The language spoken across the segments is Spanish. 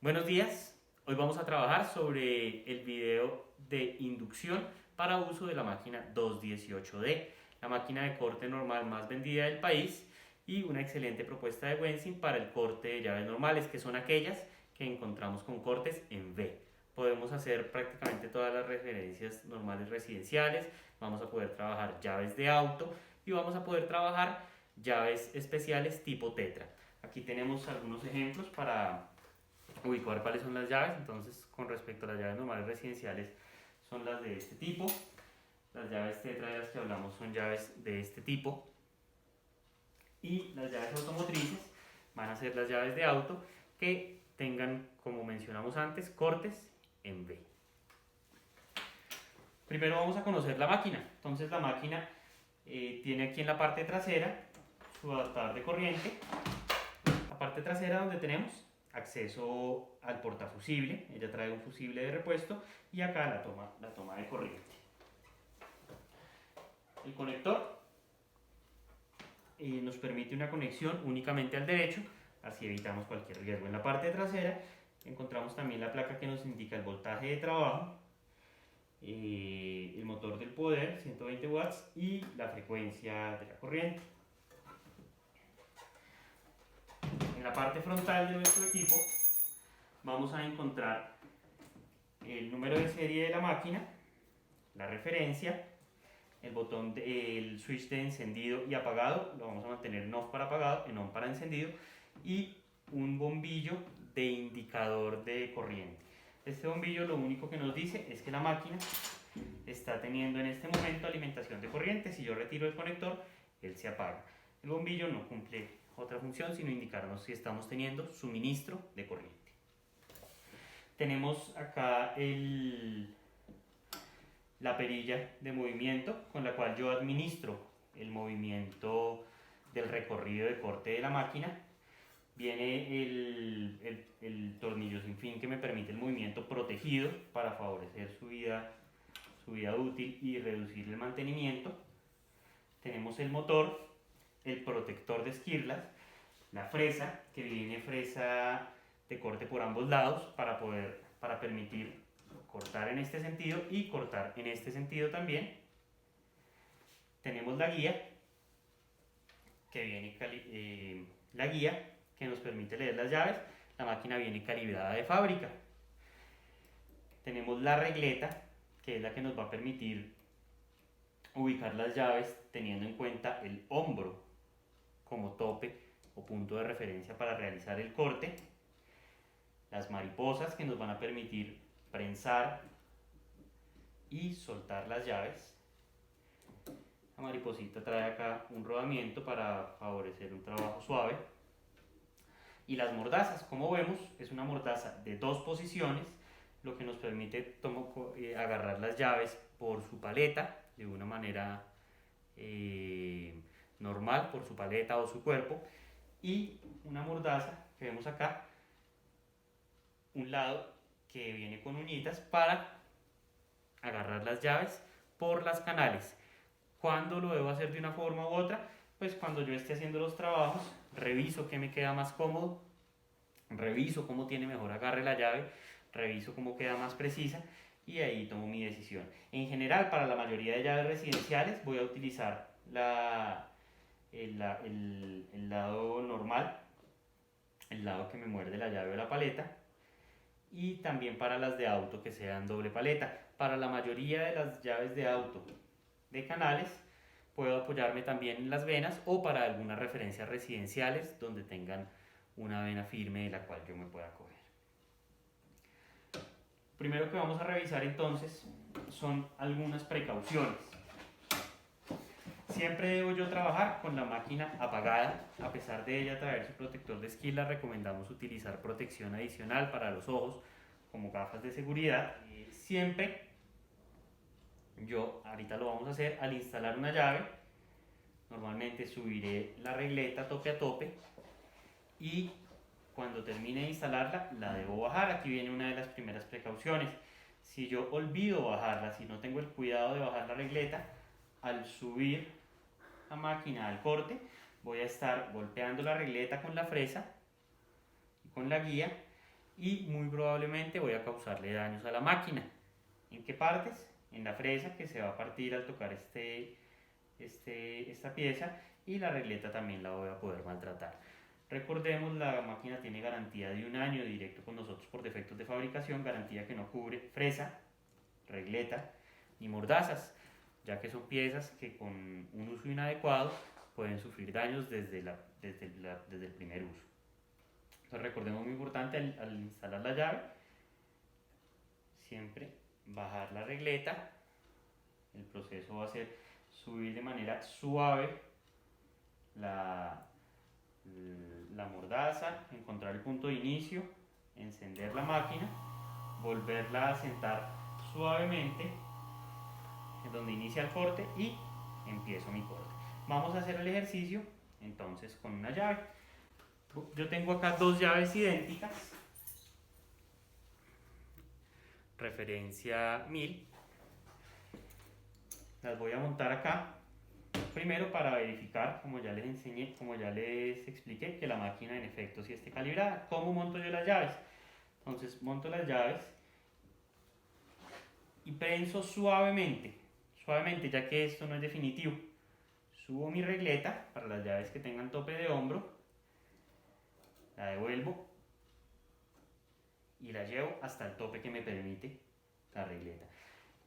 Buenos días, hoy vamos a trabajar sobre el video de inducción para uso de la máquina 218D, la máquina de corte normal más vendida del país y una excelente propuesta de Wensing para el corte de llaves normales, que son aquellas que encontramos con cortes en V. Podemos hacer prácticamente todas las referencias normales residenciales, vamos a poder trabajar llaves de auto y vamos a poder trabajar llaves especiales tipo tetra. Aquí tenemos algunos ejemplos para ubicar cuáles son las llaves. Entonces, con respecto a las llaves normales residenciales, son las de este tipo. Las llaves tetra de las que hablamos son llaves de este tipo. Y las llaves automotrices van a ser las llaves de auto que tengan, como mencionamos antes, cortes en V. Primero vamos a conocer la máquina. Entonces la máquina tiene aquí en la parte trasera su adaptador de corriente. La parte trasera donde tenemos acceso al portafusible, ella trae un fusible de repuesto y acá la toma de corriente. El conector nos permite una conexión únicamente al derecho, así evitamos cualquier riesgo. En la parte trasera encontramos también la placa que nos indica el voltaje de trabajo, el motor del poder, 120 watts, y la frecuencia de la corriente. En la parte frontal de nuestro equipo vamos a encontrar el número de serie de la máquina, la referencia, el switch de encendido y apagado, lo vamos a mantener en off para apagado, en on para encendido, y un bombillo de indicador de corriente. Este bombillo lo único que nos dice es que la máquina está teniendo en este momento alimentación de corriente. Si yo retiro el conector, él se apaga. El bombillo no cumple otra función sino indicarnos si estamos teniendo suministro de corriente. Tenemos acá la perilla de movimiento con la cual yo administro el movimiento del recorrido de corte de la máquina. Viene el tornillo sin fin que me permite el movimiento protegido para favorecer su vida útil y reducir el mantenimiento. Tenemos el motor, el protector de esquirlas, la fresa, que viene fresa de corte por ambos lados para permitir cortar en este sentido y cortar en este sentido también. Tenemos la guía que nos permite leer las llaves. La máquina viene calibrada de fábrica. Tenemos la regleta, que es la que nos va a permitir ubicar las llaves teniendo en cuenta el hombro como tope o punto de referencia para realizar el corte. Las mariposas, que nos van a permitir prensar y soltar las llaves. La mariposita trae acá un rodamiento para favorecer un trabajo suave. Y las mordazas, como vemos, es una mordaza de dos posiciones, lo que nos permite agarrar las llaves por su paleta de una manera normal, por su paleta o su cuerpo, y una mordaza que vemos acá, un lado que viene con uñitas para agarrar las llaves por las canales. ¿Cuándo lo debo hacer de una forma u otra? Pues cuando yo esté haciendo los trabajos, reviso qué me queda más cómodo, reviso cómo tiene mejor agarre la llave, reviso cómo queda más precisa y ahí tomo mi decisión. En general, para la mayoría de llaves residenciales voy a utilizar el lado normal, el lado que me muerde la llave o la paleta, y también para las de auto que sean doble paleta. Para la mayoría de las llaves de auto de canales puedo apoyarme también en las venas, o para algunas referencias residenciales donde tengan una vena firme de la cual yo me pueda coger. Primero que vamos a revisar entonces son algunas precauciones. Siempre debo yo trabajar con la máquina apagada. A pesar de ella traer su protector de esquila, recomendamos utilizar protección adicional para los ojos, como gafas de seguridad. Siempre, ahorita lo vamos a hacer, al instalar una llave, normalmente subiré la regleta tope a tope y cuando termine de instalarla la debo bajar. Aquí viene una de las primeras precauciones. Si yo olvido bajarla, si no tengo el cuidado de bajar la regleta, al subir la máquina al corte voy a estar golpeando la regleta con la fresa y con la guía, y muy probablemente voy a causarle daños a la máquina. ¿En qué partes? En la fresa, que se va a partir al tocar esta pieza, y la regleta también la voy a poder maltratar. Recordemos, la máquina tiene garantía de 1 año directo con nosotros por defectos de fabricación, garantía que no cubre fresa, regleta ni mordazas, ya que son piezas que con un uso inadecuado pueden sufrir daños desde el primer uso. Entonces recordemos, muy importante al instalar la llave, siempre bajar la regleta. El proceso va a ser subir de manera suave la mordaza, encontrar el punto de inicio, encender la máquina, volverla a sentar suavemente en donde inicia el corte y empiezo mi corte. Vamos a hacer el ejercicio entonces con una llave. Yo tengo acá 2 llaves idénticas, referencia 1000. Las voy a montar acá. Primero, para verificar, como ya les enseñé, como ya les expliqué, que la máquina en efecto sí esté calibrada. ¿Cómo monto yo las llaves? Entonces monto las llaves y prenso suavemente, ya que esto no es definitivo. Subo mi regleta para las llaves que tengan tope de hombro, la devuelvo y la llevo hasta el tope que me permite la regleta.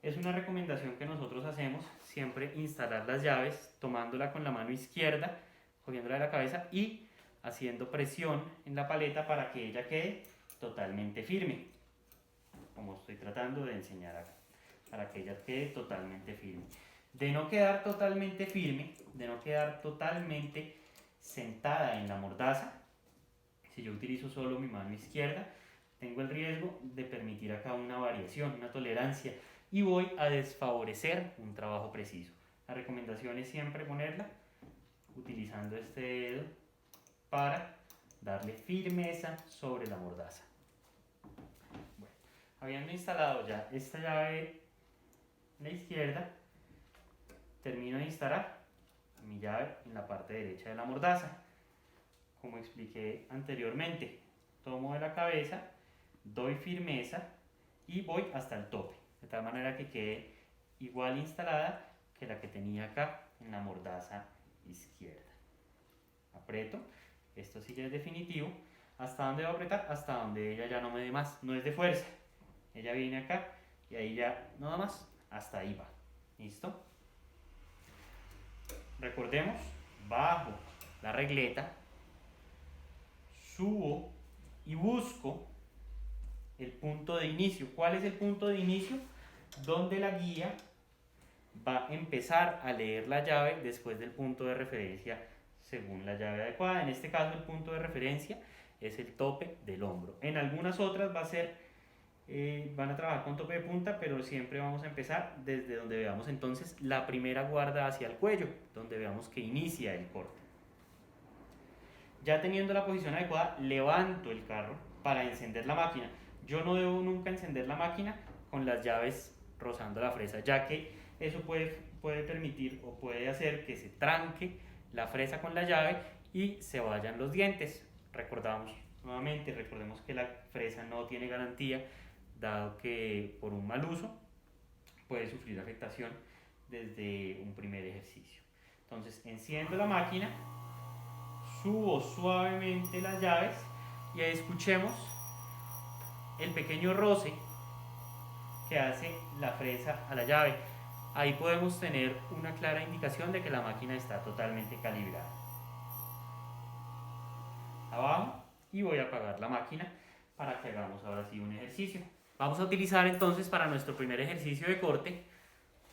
Es una recomendación que nosotros hacemos, siempre instalar las llaves tomándola con la mano izquierda, cogiéndola de la cabeza y haciendo presión en la paleta para que ella quede totalmente firme, como estoy tratando de enseñar acá, para que ella quede totalmente firme. De no quedar totalmente firme, de no quedar totalmente sentada en la mordaza, si yo utilizo solo mi mano izquierda, tengo el riesgo de permitir acá una variación, una tolerancia, y voy a desfavorecer un trabajo preciso. La recomendación es siempre ponerla utilizando este dedo para darle firmeza sobre la mordaza. Bueno, habiendo instalado ya esta llave en la izquierda, termino de instalar mi llave en la parte derecha de la mordaza. Como expliqué anteriormente, tomo de la cabeza, doy firmeza y voy hasta el tope, de tal manera que quede igual instalada que la que tenía acá en la mordaza izquierda. Aprieto, esto sí ya es definitivo. ¿Hasta dónde va a apretar? Hasta donde ella ya no me dé más, no es de fuerza. Ella viene acá y ahí ya nada más, hasta ahí va. ¿Listo? Recordemos, bajo la regleta, subo y busco el punto de inicio. ¿Cuál es el punto de inicio? Donde la guía va a empezar a leer la llave después del punto de referencia según la llave adecuada. En este caso el punto de referencia es el tope del hombro. En algunas otras va a ser, van a trabajar con tope de punta, pero siempre vamos a empezar desde donde veamos entonces la primera guarda hacia el cuello, donde veamos que inicia el corte. Ya teniendo la posición adecuada, levanto el carro para encender la máquina. Yo no debo nunca encender la máquina con las llaves rozando la fresa, ya que eso puede permitir o puede hacer que se tranque la fresa con la llave y se vayan los dientes. Recordemos que la fresa no tiene garantía, dado que por un mal uso puede sufrir afectación desde un primer ejercicio. Entonces enciendo la máquina, subo suavemente las llaves y ahí escuchemos el pequeño roce que hace la fresa a la llave. Ahí podemos tener una clara indicación de que la máquina está totalmente calibrada. Abajo, y voy a apagar la máquina para que hagamos ahora sí un ejercicio. Vamos a utilizar entonces para nuestro primer ejercicio de corte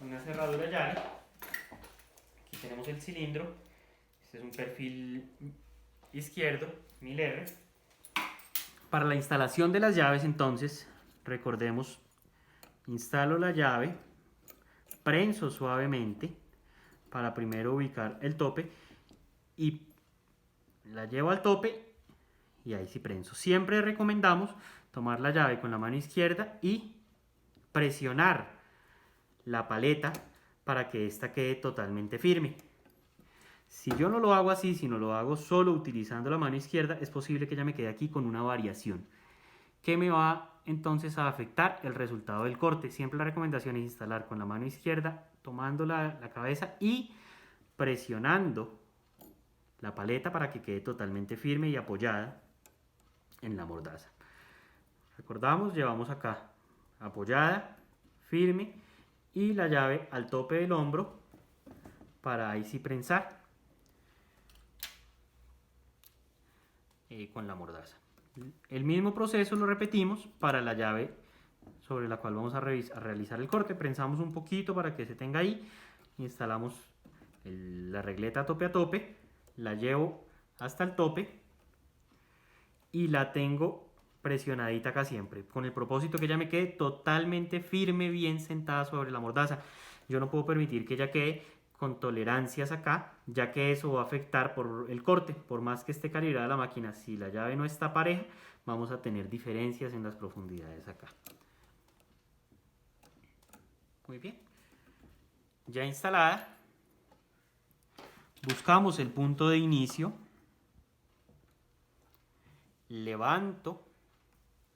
una cerradura llave. Aquí tenemos el cilindro. Este es un perfil izquierdo, 1000R. Para la instalación de las llaves entonces, recordemos, instalo la llave, prenso suavemente para primero ubicar el tope y la llevo al tope y ahí sí prenso. Siempre recomendamos tomar la llave con la mano izquierda y presionar la paleta para que ésta quede totalmente firme. Si yo no lo hago así, sino lo hago solo utilizando la mano izquierda, es posible que ya me quede aquí con una variación. que me va entonces a afectar el resultado del corte. Siempre la recomendación es instalar con la mano izquierda, tomando la cabeza y presionando la paleta para que quede totalmente firme y apoyada en la mordaza. Recordamos, llevamos acá apoyada, firme, y la llave al tope del hombro para ahí sí prensar con la mordaza. El mismo proceso lo repetimos para la llave sobre la cual vamos a realizar el corte. Prensamos un poquito para que se tenga ahí, instalamos la regleta tope a tope, la llevo hasta el tope y la tengo presionadita acá siempre, con el propósito que ella me quede totalmente firme, bien sentada sobre la mordaza. Yo no puedo permitir que ella quede con tolerancias acá, ya que eso va a afectar por el corte. Por más que esté calibrada la máquina, si la llave no está pareja, vamos a tener diferencias en las profundidades acá. Muy bien. Ya instalada, buscamos el punto de inicio, levanto,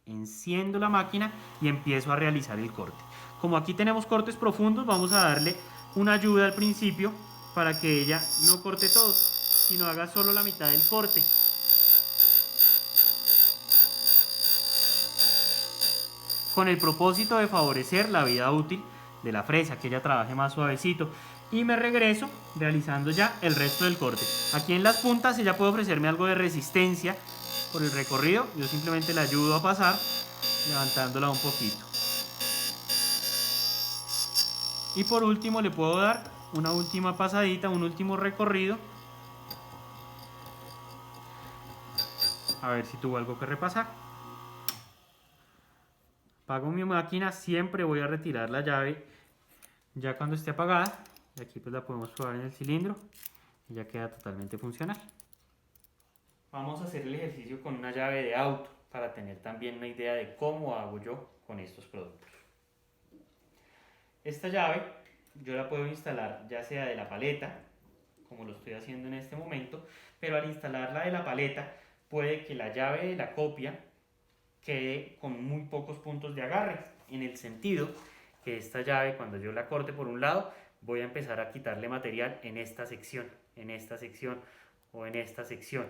enciendo la máquina y empiezo a realizar el corte. Como aquí tenemos cortes profundos, vamos a darle una ayuda al principio para que ella no corte todo, sino haga solo la mitad del corte. Con el propósito de favorecer la vida útil de la fresa, que ella trabaje más suavecito. Y me regreso realizando ya el resto del corte. Aquí en las puntas ella puede ofrecerme algo de resistencia por el recorrido. Yo simplemente la ayudo a pasar levantándola un poquito. Y por último le puedo dar una última pasadita, un último recorrido. A ver si tuvo algo que repasar. Apago mi máquina, siempre voy a retirar la llave ya cuando esté apagada. Y aquí pues la podemos probar en el cilindro y ya queda totalmente funcional. Vamos a hacer el ejercicio con una llave de auto para tener también una idea de cómo hago yo con estos productos. Esta llave yo la puedo instalar ya sea de la paleta, como lo estoy haciendo en este momento, pero al instalarla de la paleta puede que la llave de la copia quede con muy pocos puntos de agarre, en el sentido que esta llave, cuando yo la corte por un lado, voy a empezar a quitarle material en esta sección o en esta sección.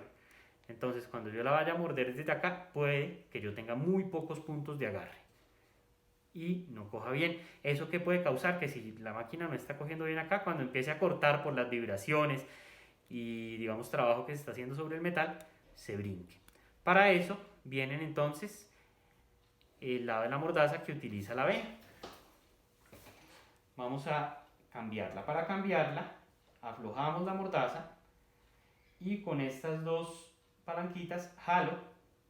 Entonces cuando yo la vaya a morder desde acá, puede que yo tenga muy pocos puntos de agarre y no coja bien. ¿Eso qué puede causar? Que si la máquina no está cogiendo bien acá, cuando empiece a cortar por las vibraciones y digamos trabajo que se está haciendo sobre el metal, se brinque. Para eso vienen entonces el lado de la mordaza que utiliza la vena. Vamos a cambiarla. Para cambiarla, aflojamos la mordaza y con estas dos palanquitas jalo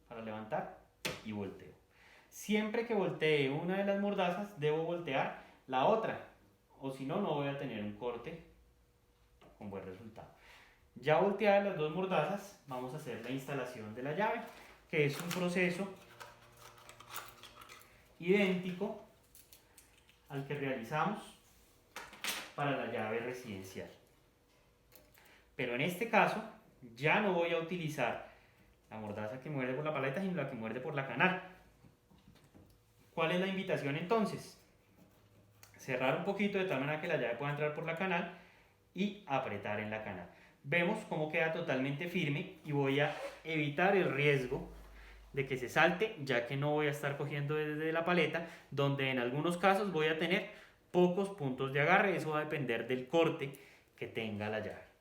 para levantar y volteo. Siempre que voltee una de las mordazas, debo voltear la otra, o si no, no voy a tener un corte con buen resultado. Ya volteadas las dos mordazas, vamos a hacer la instalación de la llave, que es un proceso idéntico al que realizamos para la llave residencial. Pero en este caso, ya no voy a utilizar la mordaza que muerde por la paleta, sino la que muerde por la canal. ¿Cuál es la invitación entonces? Cerrar un poquito de tal manera que la llave pueda entrar por la canal y apretar en la canal. Vemos cómo queda totalmente firme y voy a evitar el riesgo de que se salte, ya que no voy a estar cogiendo desde la paleta, donde en algunos casos voy a tener pocos puntos de agarre. Eso va a depender del corte que tenga la llave.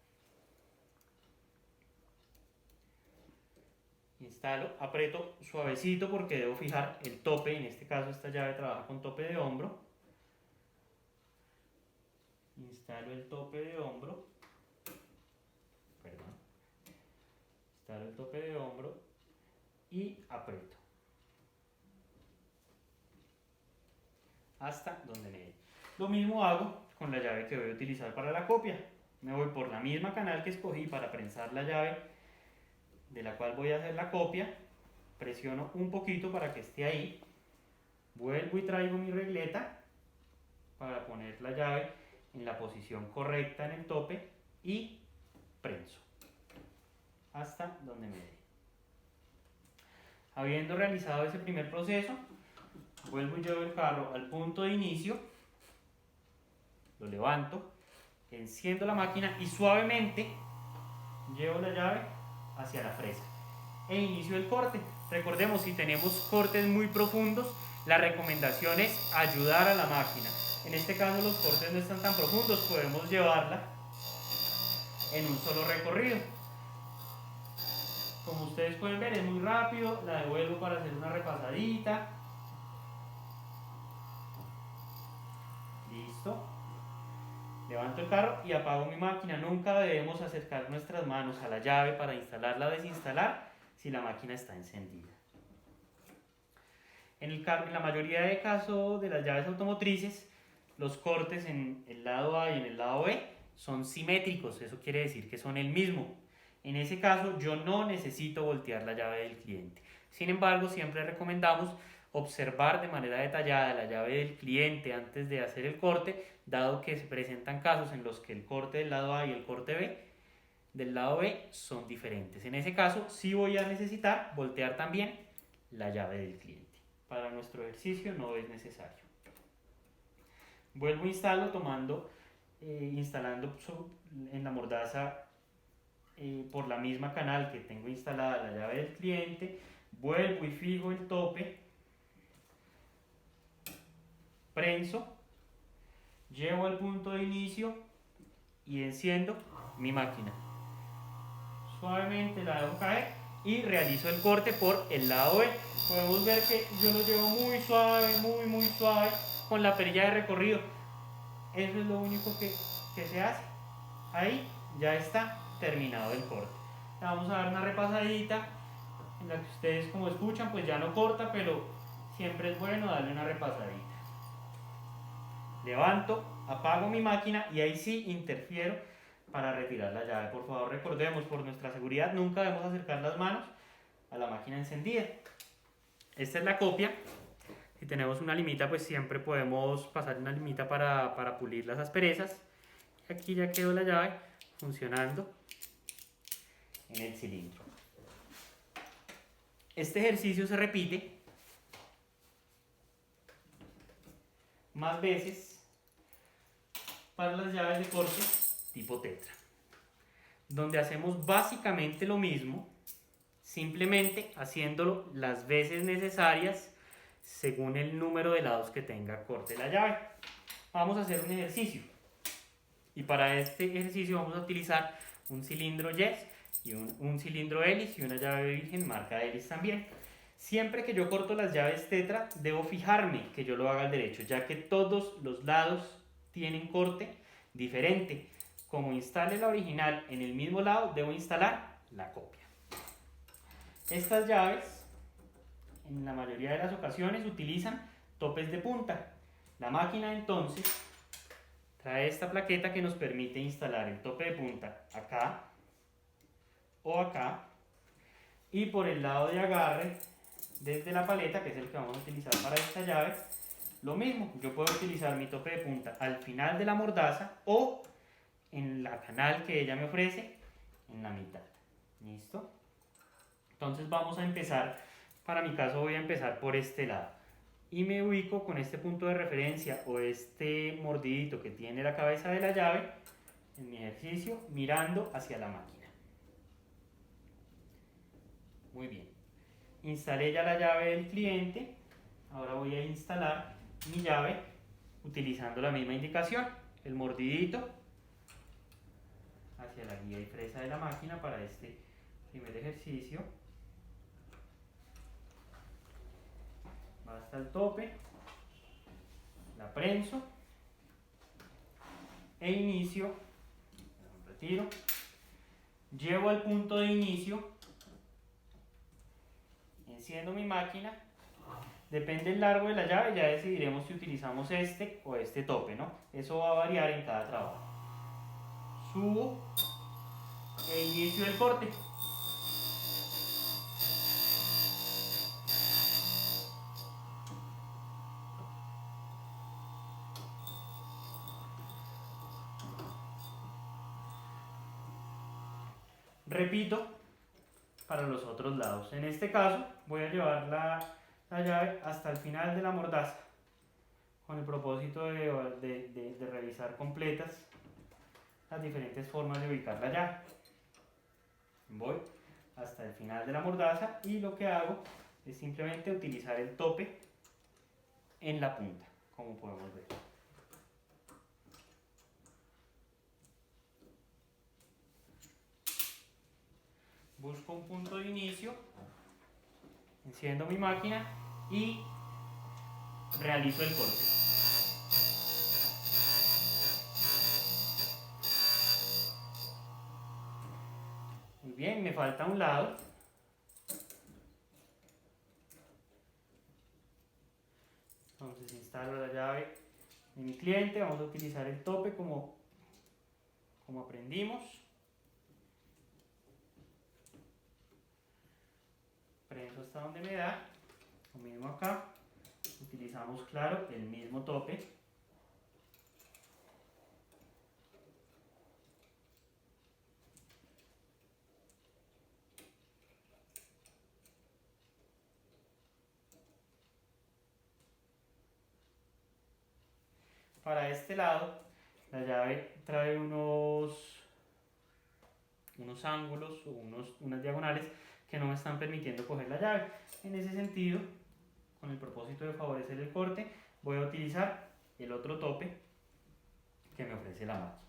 Instalo, aprieto suavecito porque debo fijar el tope. En este caso esta llave trabaja con tope de hombro. Instalo el tope de hombro. Perdón. Instalo el tope de hombro y aprieto hasta donde me dé. Lo mismo hago con la llave que voy a utilizar para la copia. Me voy por la misma canal que escogí para prensar la llave de la cual voy a hacer la copia. Presiono un poquito para que esté ahí. Vuelvo y traigo mi regleta para poner la llave en la posición correcta en el tope y prenso hasta donde me dé. Habiendo realizado ese primer proceso, vuelvo y llevo el carro al punto de inicio, lo levanto, enciendo la máquina y suavemente llevo la llave hacia la fresa e inicio el corte. Recordemos, si tenemos cortes muy profundos, la recomendación es ayudar a la máquina. En este caso los cortes no están tan profundos, podemos llevarla en un solo recorrido. Como ustedes pueden ver, es muy rápido. La devuelvo para hacer una repasadita. Listo. Levanto el carro y apago mi máquina. Nunca debemos acercar nuestras manos a la llave para instalarla o desinstalar si la máquina está encendida. En la mayoría de casos de las llaves automotrices, los cortes en el lado A y en el lado B son simétricos. Eso quiere decir que son el mismo. En ese caso, yo no necesito voltear la llave del cliente. Sin embargo, siempre recomendamos observar de manera detallada la llave del cliente antes de hacer el corte, dado que se presentan casos en los que el corte del lado A y el corte B del lado B son diferentes. En ese caso, sí voy a necesitar voltear también la llave del cliente. Para nuestro ejercicio no es necesario. Vuelvo a instalando en la mordaza por la misma canal que tengo instalada la llave del cliente, vuelvo y fijo el tope, prenso, llevo al punto de inicio y enciendo mi máquina. Suavemente la dejo caer y realizo el corte por el lado B. Podemos ver que yo lo llevo muy suave, muy suave con la perilla de recorrido. Eso es lo único que se hace. Ahí ya está terminado el corte. Le vamos a dar una repasadita en la que ustedes, como escuchan, pues ya no corta, pero siempre es bueno darle una repasadita. Levanto, apago mi máquina y ahí sí interfiero para retirar la llave. Por favor, recordemos, por nuestra seguridad nunca debemos acercar las manos a la máquina encendida. Esta es la copia. Si tenemos una limita, pues siempre podemos pasar una limita para pulir las asperezas. Aquí ya quedó la llave funcionando en el cilindro. Este ejercicio se repite más veces para las llaves de corte tipo tetra, donde hacemos básicamente lo mismo, simplemente haciéndolo las veces necesarias según el número de lados que tenga corte la llave. Vamos a hacer un ejercicio y para este ejercicio vamos a utilizar un cilindro Yes y un cilindro hélice y una llave virgen marca hélice también. Siempre que yo corto las llaves tetra, debo fijarme que yo lo haga al derecho, ya que todos los lados tienen corte diferente. Como instale la original en el mismo lado, debo instalar la copia. Estas llaves, en la mayoría de las ocasiones, utilizan topes de punta. La máquina entonces trae esta plaqueta que nos permite instalar el tope de punta acá o acá, y por el lado de agarre desde la paleta, que es el que vamos a utilizar para esta llave, lo mismo. Yo puedo utilizar mi tope de punta al final de la mordaza o en la canal que ella me ofrece en la mitad. ¿Listo? Entonces vamos a empezar. Para mi caso voy a empezar por este lado y me ubico con este punto de referencia o este mordidito que tiene la cabeza de la llave en mi ejercicio, mirando hacia la máquina. Muy bien, instalé ya la llave del cliente. Ahora voy a instalar mi llave utilizando la misma indicación, el mordidito hacia la guía y fresa de la máquina para este primer ejercicio. Va hasta el tope, la prenso e inicio, retiro, llevo al punto de inicio, enciendo mi máquina. Depende del largo de la llave, ya decidiremos si utilizamos este o este tope, ¿no? Eso va a variar en cada trabajo. Subo e inicio el corte. Repito para los otros lados. En este caso voy a llevar la llave hasta el final de la mordaza con el propósito de revisar completas las diferentes formas de ubicar la llave. Voy hasta el final de la mordaza y lo que hago es simplemente utilizar el tope en la punta, como podemos ver. Busco un punto de inicio, enciendo mi máquina y realizo el corte. Muy bien, me falta un lado. Entonces instalo la llave de mi cliente, vamos a utilizar el tope como aprendimos. Prenso hasta donde me da, lo mismo acá, utilizamos claro el mismo tope. Para este lado, la llave trae unos ángulos o unas diagonales que no me están permitiendo coger la llave. En ese sentido, con el propósito de favorecer el corte, voy a utilizar el otro tope que me ofrece la máquina.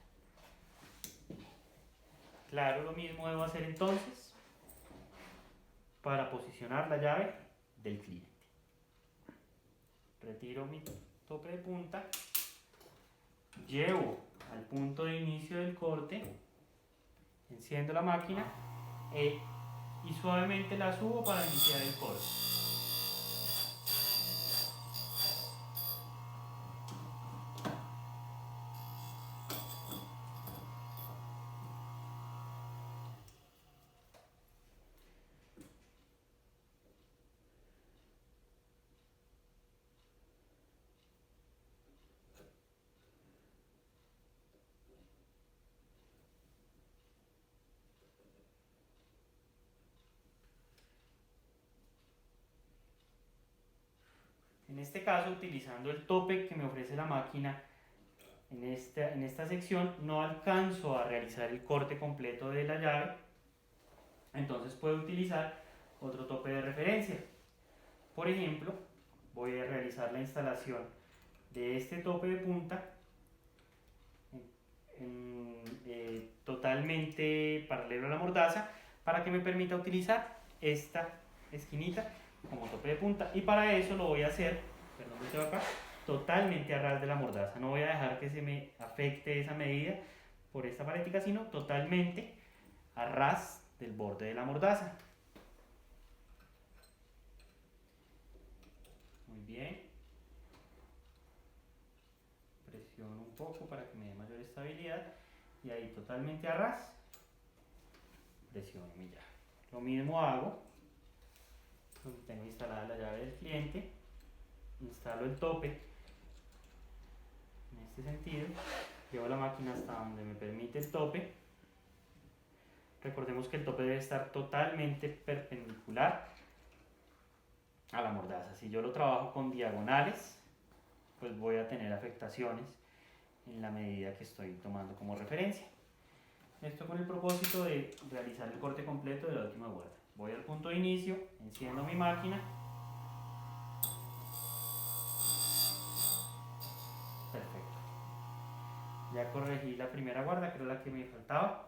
Claro, lo mismo debo hacer entonces para posicionar la llave del cliente. Retiro mi tope de punta, llevo al punto de inicio del corte, enciendo la máquina y suavemente la subo para iniciar el corte. En este caso, utilizando el tope que me ofrece la máquina, en esta sección no alcanzo a realizar el corte completo de la llave, entonces puedo utilizar otro tope de referencia. Por ejemplo, voy a realizar la instalación de este tope de punta totalmente paralelo a la mordaza para que me permita utilizar esta esquinita como tope de punta, y para eso lo voy a hacer, perdón, acá, totalmente a ras de la mordaza. No voy a dejar que se me afecte esa medida por esta parética, sino totalmente a ras del borde de la mordaza. Muy bien. Presiono un poco para que me dé mayor estabilidad y ahí totalmente a ras presiono mi llave. Lo mismo hago donde tengo instalada la llave del cliente, instalo el tope en este sentido, llevo la máquina hasta donde me permite el tope. Recordemos que el tope debe estar totalmente perpendicular a la mordaza. Si yo lo trabajo con diagonales, pues voy a tener afectaciones en la medida que estoy tomando como referencia. Esto con el propósito de realizar el corte completo de la última vuelta. Voy al punto de inicio, enciendo mi máquina. Perfecto. Ya corregí la primera guarda, que era la que me faltaba.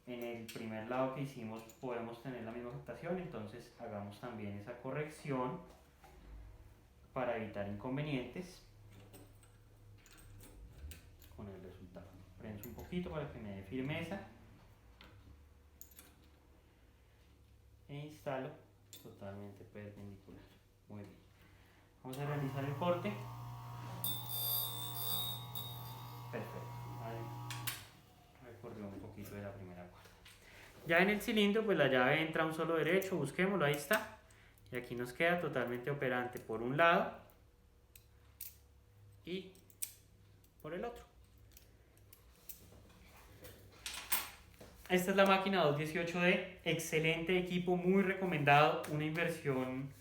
En el primer lado que hicimos podemos tener la misma afectación, entonces hagamos también esa corrección para evitar inconvenientes con el resultado. Prenso un poquito para que me dé firmeza e instalo totalmente perpendicular. Muy bien. Vamos a realizar el corte. Perfecto. Ahí recorrió un poquito de la primera cuerda. Ya en el cilindro, pues la llave entra a un solo derecho, busquémoslo, ahí está. Y aquí nos queda totalmente operante por un lado y por el otro. esta es la máquina 218D, excelente equipo, muy recomendado, una inversión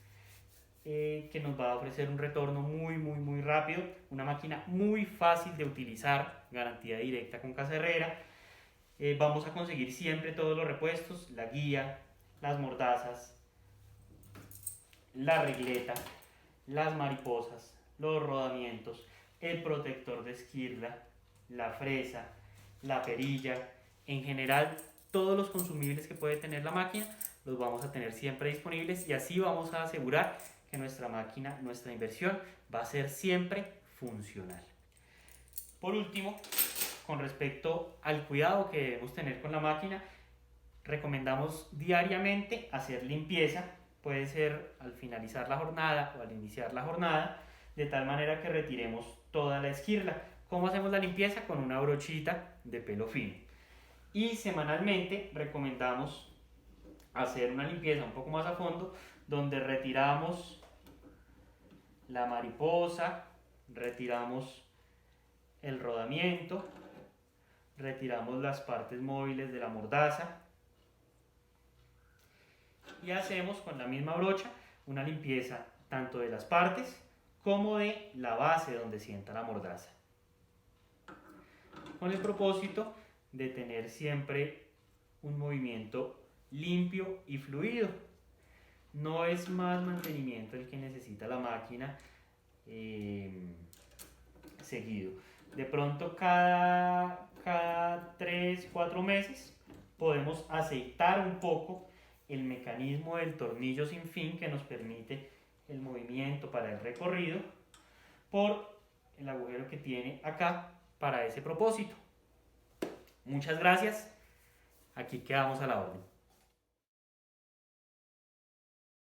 que nos va a ofrecer un retorno muy rápido, una máquina muy fácil de utilizar, garantía directa con Casa Herrera. Vamos a conseguir siempre todos los repuestos, la guía, las mordazas, la regleta, las mariposas, los rodamientos, el protector de esquirla, la fresa, la perilla, en general todos los consumibles que puede tener la máquina los vamos a tener siempre disponibles y así vamos a asegurar que nuestra máquina, nuestra inversión va a ser siempre funcional. Por último, con respecto al cuidado que debemos tener con la máquina, recomendamos diariamente hacer limpieza, puede ser al finalizar la jornada o al iniciar la jornada, de tal manera que retiremos toda la esquirla. ¿Cómo hacemos la limpieza? Con una brochita de pelo fino. Y semanalmente recomendamos hacer una limpieza un poco más a fondo, donde retiramos la mariposa, retiramos el rodamiento, retiramos las partes móviles de la mordaza y hacemos con la misma brocha una limpieza tanto de las partes como de la base donde sienta la mordaza, con el propósito de tener siempre un movimiento limpio y fluido. No es más mantenimiento el que necesita la máquina seguido. De pronto cada 3-4 meses podemos aceitar un poco el mecanismo del tornillo sin fin que nos permite el movimiento para el recorrido por el agujero que tiene acá para ese propósito. Muchas gracias. Aquí quedamos a la orden.